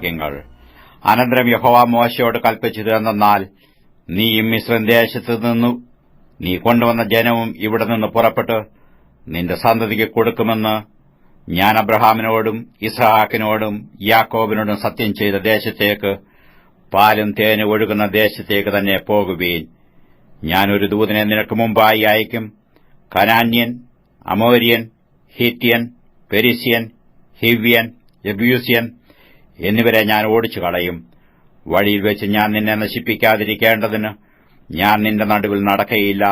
വാക്യങ്ങൾ. അനന്തരം യഹോവ മോശയോട് കൽപ്പിച്ചത് എന്തെന്നാൽ, നീയും മിസ്രയീം ദേശത്തു നിന്നു നീ കൊണ്ടുവന്ന ജനവും ഇവിടെ നിന്ന് പുറപ്പെട്ട് നിന്റെ സന്തതിക്ക് കൊടുക്കുമെന്ന് ഞാൻ അബ്രഹാമിനോടും ഇസ്ഹാക്കിനോടും യാക്കോബിനോടും സത്യം ചെയ്ത ദേശത്തേക്ക്, പാലും തേനും ഒഴുകുന്ന ദേശത്തേക്ക് തന്നെ പോകുവീൻ. ഞാൻ ഒരു ദൂതനെ നിനക്ക് മുമ്പായി അയക്കും. കനാന്യൻ, അമോര്യൻ, ഹിത്യൻ, പെരിസ്യൻ, ഹിവ്യൻ, യെബൂസ്യൻ എന്നിവരെ ഞാൻ ഓടിച്ചു കളയും. വഴിയിൽ വെച്ച് ഞാൻ നിന്നെ നശിപ്പിക്കാതിരിക്കേണ്ടതിന് ഞാൻ നിന്റെ നടുവിൽ നടക്കയില്ല.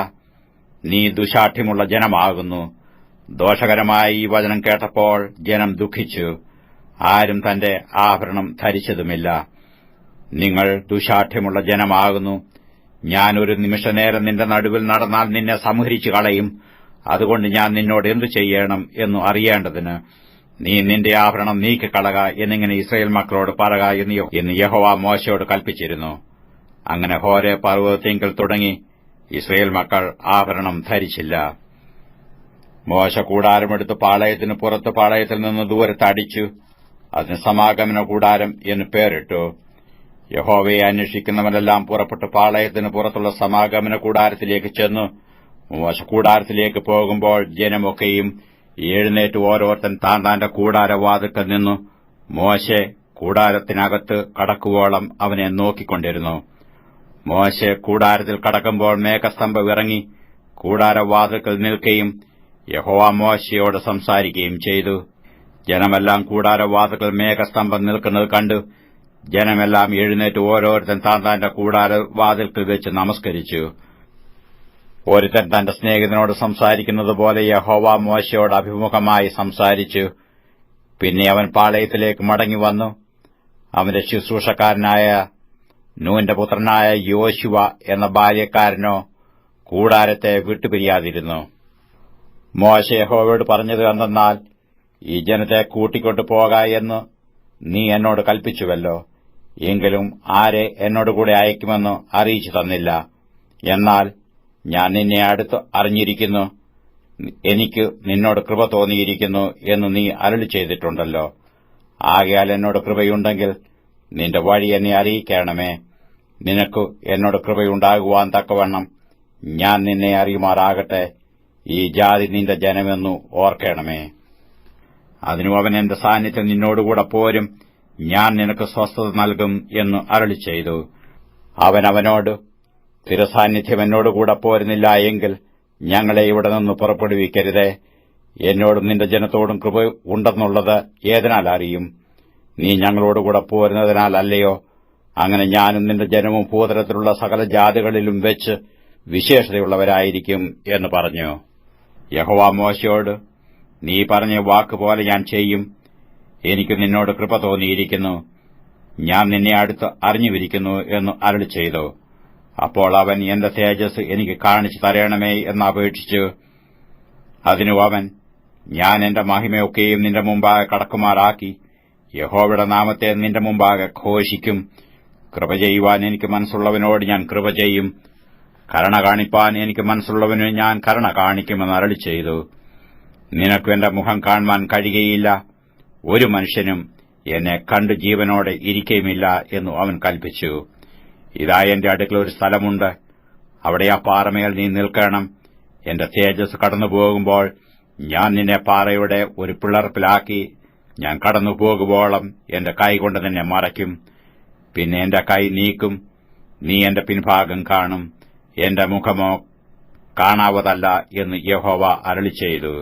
നീ ദുശാഠ്യമുള്ള ജനമാകുന്നു. ദോഷകരമായ ഈ വചനം കേട്ടപ്പോൾ ജനം ദുഃഖിച്ചു. ആരും തന്റെ ആഭരണം ധരിച്ചതുമില്ല. നിങ്ങൾ ദുശാഠ്യമുള്ള ജനമാകുന്നു. ഞാൻ ഒരു നിമിഷനേരം നിന്റെ നടുവിൽ നടന്നാൽ നിന്നെ സംഹരിച്ചു കളയും. അതുകൊണ്ട് ഞാൻ നിന്നോട് എന്തു ചെയ്യണം എന്നു അറിയേണ്ടതിന് നീ നിന്റെ ആഭരണം നീക്കിക്കളക എന്നിങ്ങനെ ഇസ്രായേൽ മക്കളോട് പറക എന്ന് യഹോവ മോശയോട് കൽപ്പിച്ചിരുന്നു. അങ്ങനെ ഹോരേ പർവ്വതത്തിങ്കൽ തുടങ്ങി ഇസ്രായേൽ മക്കൾ ആഭരണം ധരിച്ചില്ല. മോശ കൂടാരമെടുത്ത് പാളയത്തിന് പുറത്ത് പാളയത്തിൽ നിന്ന് ദൂരത്ത് അടിച്ചു. അതിന് സമാഗമന കൂടാരം എന്ന് പേരിട്ടു. യഹോവയെ അന്വേഷിക്കുന്നവരെല്ലാം പുറപ്പെട്ട് പാളയത്തിന് പുറത്തുള്ള സമാഗമന കൂടാരത്തിലേക്ക് ചെന്നു. മോശ കൂടാരത്തിലേക്ക് പോകുമ്പോൾ ജനമൊക്കെയും എഴുന്നേറ്റ് ഓരോരുത്തൻ താന്റെ കൂടാരവാതിൽക്കൽ നിന്നു. മോശെ കൂടാരത്തിനകത്ത് കടക്കുവോളം അവനെ നോക്കിക്കൊണ്ടിരുന്നു. മോശെ കൂടാരത്തിൽ കടക്കുമ്പോൾ മേഘസ്തംഭം ഇറങ്ങി കൂടാരവാതിൽക്കൽ നിൽക്കുകയും യഹോവ മോശയോട് സംസാരിക്കുകയും ചെയ്തു. ജനമെല്ലാം കൂടാരവാതിൽക്കൽ മേഘസ്തംഭം നിൽക്കുന്നത് കണ്ടു. ജനമെല്ലാം എഴുന്നേറ്റ് ഓരോരുത്തൻ താന്റെ കൂടാരവാതിൽക്കൽ വെച്ച് നമസ്കരിച്ചു. ഒരുത്തൻ തന്റെ സ്നേഹിതനോട് സംസാരിക്കുന്നത് പോലെ യഹോവ മോശയോട് അഭിമുഖമായി സംസാരിച്ചു. പിന്നെ അവൻ പാളയത്തിലേക്ക് മടങ്ങിവന്നു. അവന്റെ ശുശ്രൂഷക്കാരനായ നൂന്റെ പുത്രനായ യോശുവ എന്ന ബാല്യക്കാരനോ കൂടാരത്തെ വിട്ടുപിരിയാതിരുന്നു. മോശ യഹോവയോട് പറഞ്ഞത് എന്തെന്നാൽ, ഈ ജനത്തെ കൂട്ടിക്കൊണ്ടു പോക എന്ന് നീ എന്നോട് കൽപ്പിച്ചുവല്ലോ. എങ്കിലും ആരെ എന്നോടുകൂടെ അയക്കുമെന്ന് അറിയിച്ചു തന്നില്ല. എന്നാൽ ഞാൻ നിന്നെ അടുത്ത് അറിഞ്ഞിരിക്കുന്നു, എനിക്ക് നിന്നോട് കൃപ തോന്നിയിരിക്കുന്നു എന്ന് നീ അരുളി ചെയ്തിട്ടുണ്ടല്ലോ. ആകയാൽ എന്നോട് കൃപയുണ്ടെങ്കിൽ നിന്റെ വഴി എന്നെ അറിയിക്കണമേ. നിനക്ക് എന്നോട് കൃപയുണ്ടാകുവാൻ തക്കവണ്ണം ഞാൻ നിന്നെ അറിയുമാറാകട്ടെ. ഈ ജാതി നിന്റെ ജനമെന്നു ഓർക്കണമേ. അതിനു അവൻ എന്റെ സാന്നിധ്യം നിന്നോടുകൂടെ പോരും, ഞാൻ നിനക്ക് സ്വസ്ഥത നൽകും എന്ന് അരുളി ചെയ്തു. അവനോട്, തിരുസാന്നിധ്യം എന്നോടുകൂടെ പോരുന്നില്ല എങ്കിൽ ഞങ്ങളെ ഇവിടെ നിന്ന് പുറപ്പെടുവിക്കരുതേ. എന്നോടും നിന്റെ ജനത്തോടും കൃപ ഉണ്ടെന്നുള്ളത് ഏതിനാൽ അറിയും? നീ ഞങ്ങളോടുകൂടെ പോരുന്നതിനാലല്ലയോ? അങ്ങനെ ഞാനും നിന്റെ ജനവും ഭൂതലത്തിലുള്ള സകല ജാതികളിലും വെച്ച് വിശേഷതയുള്ളവരായിരിക്കും എന്ന് പറഞ്ഞു. യഹോവ മോശയോട്, നീ പറഞ്ഞ വാക്കുപോലെ ഞാൻ ചെയ്യും. എനിക്ക് നിന്നോട് കൃപ തോന്നിയിരിക്കുന്നു, ഞാൻ നിന്നെ അടുത്ത് അറിഞ്ഞുവിരിക്കുന്നു എന്ന് അരുളി ചെയ്തു. അപ്പോൾ അവൻ എന്റെ തേജസ് എനിക്ക് കാണിച്ചു തരണമേ എന്നപേക്ഷിച്ചു. അതിനു അവൻ, ഞാൻ എന്റെ മഹിമയൊക്കെയും നിന്റെ മുമ്പാകെ കടക്കുമാറാക്കി യഹോവയുടെ നാമത്തെ നിന്റെ മുമ്പാകെ ഘോഷിക്കും. കൃപ ചെയ്യുവാൻ എനിക്ക് മനസ്സുള്ളവനോട് ഞാൻ കൃപ ചെയ്യും, കരുണ കാണിപ്പാൻ എനിക്ക് മനസ്സുള്ളവന് ഞാൻ കരുണ കാണിക്കുമെന്ന് അരുളി ചെയ്തു. നിനക്ക് എന്റെ മുഖം കാണുവാൻ കഴിയുകയില്ല, ഒരു മനുഷ്യനും എന്നെ കണ്ടു ജീവനോടെ ഇരിക്കുകയുമില്ല എന്നു അവൻ കൽപ്പിച്ചു. ഇതാ എന്റെ അടുക്കൽ ഒരു സ്ഥലമുണ്ട്, അവിടെ ആ പാറമേൽ നീ നിൽക്കണം. എന്റെ തേജസ് കടന്നുപോകുമ്പോൾ ഞാൻ നിന്നെ പാറയുടെ ഒരു പിളർപ്പിലാക്കി ഞാൻ കടന്നുപോകുവോളം എന്റെ കൈകൊണ്ട് നിന്നെ മറയ്ക്കും. പിന്നെ എന്റെ കൈ നീക്കും, നീ എന്റെ പിൻഭാഗം കാണും, എന്റെ മുഖമോ കാണാവതല്ല എന്ന് യഹോവ അരുളി ചെയ്തു.